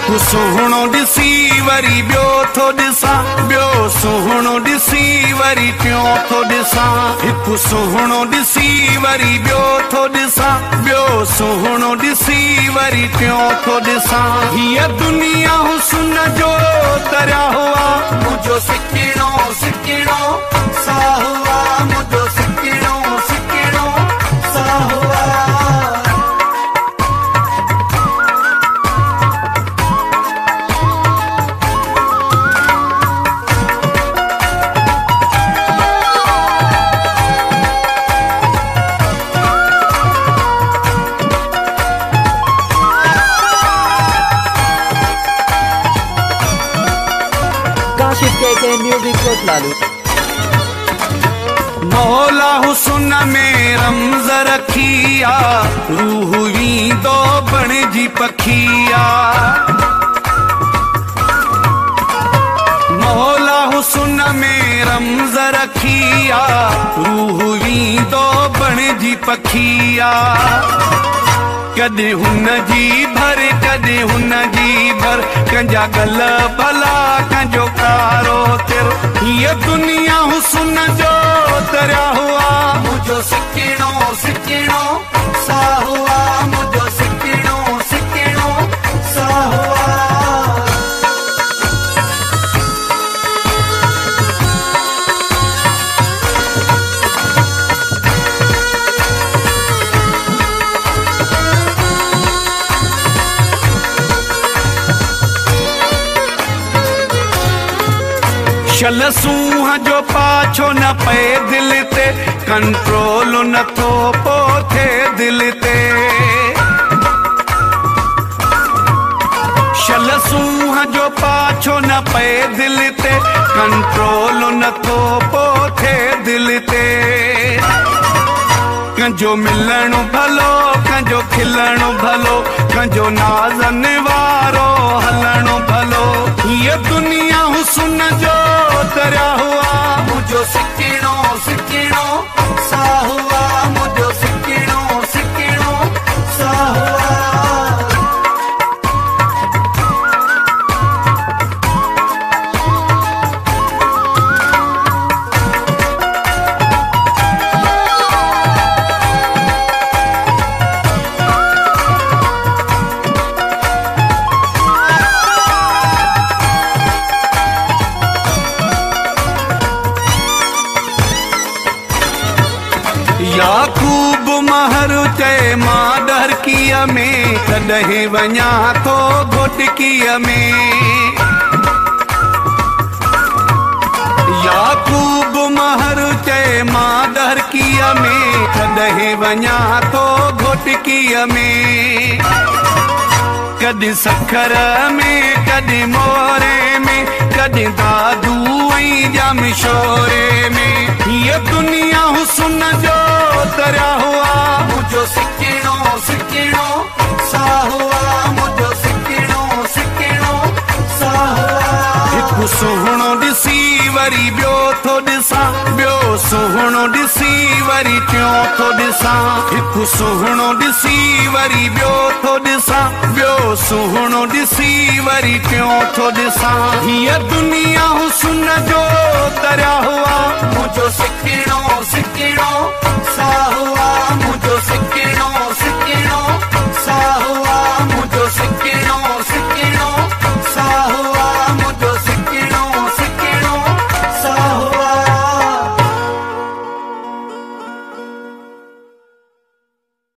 हिकु सुहिणो ॾिसी वरी ॿियो थो ॾिसां, ॿियो सुहिणो ॾिसी वरी टियों थो ॾिसां, हिकु सुहिणो ॾिसी वरी ॿियो थो ॾिसां, ॿियो सुहिणो ॾिसी वरी टियों थो ॾिसां। हीअ दुनिया हुस्न जो दरिया हुआ, मुंहिंजो सिकिड़ो सिकिड़ो साह हुआ, मुंहिंजो सिकिड़ो सिकिड़ो साह हुआ। मौला हुस्न में रमज़ रखिया, रूह वींदो बणिजी पखिया। मौला हुस्न में रमज़ रखिया, रूह वींदो बणिजी पखिया। कॾहिं हुन जी भर कॾहिं हुन जी भर, कंहिंजा गल भला कंहिंजो कारो तिर। हीअ दुनिया हुस्न जो दरिया हुआ, मुंहिंजो सिकिड़ो सिकिड़ो साह हुआ, मुंहिंजो सिकिड़ो सिकिड़ो साह हुआ। शल सूंह जो पाछो न पए दिल ते, कंट्रोल नथो पोथे दिल ते। शल सूंह जो पाछो न पए दिल ते, कंट्रोल नथो पोथे दिल ते। कंहिंजो मिलणु भलो कंहिंजो खिलणु भलो, कंहिंजो नाज़न वारो हलणु भलो। हीअ दुनिया हुस्न जो दरिया हुआ, मुंहिंजो सिकिड़ो सिकिड़ो साह हुआ, मुंहिंजो सिकिड़ो सिकिड़ो साह हुआ। याकूब महर चए मां डहरकीअ में, तॾहिं वञा थो घोटकीअ में। याकूब महर चए मां डहरकीअ में, तॾहिं वञा थो घोटकीअ में। कॾहिं सखर में कॾहिं मोरे में, कॾहिं दादू ऐं जाम शोरे में। हीअ दुनिया हुस्न जो दरिया हुआ, मुंहिंजो सिकिड़ो सिकिड़ो साह हुआ, मुंहिंजो सिकिड़ो सिकिड़ो साह हुआ। हिकु सुहिणो ॾिसी वरी ॿियो थो ॾिसां, ॿियो सुहिणो ॾिसी वरी टियों थो ॾिसां, हिकु सुहिणो ॾिसी वरी ॿियो थो ॾिसां, ॿियो सुहिणो ॾिसी वरी टियों थो ॾिसां। हीअ दुनिया हुस्न जो दरिया हुआ, मुंहिंजो सिकिड़ो सिकिड़ो साह हुआ, मुंहिंजो सिकिड़ो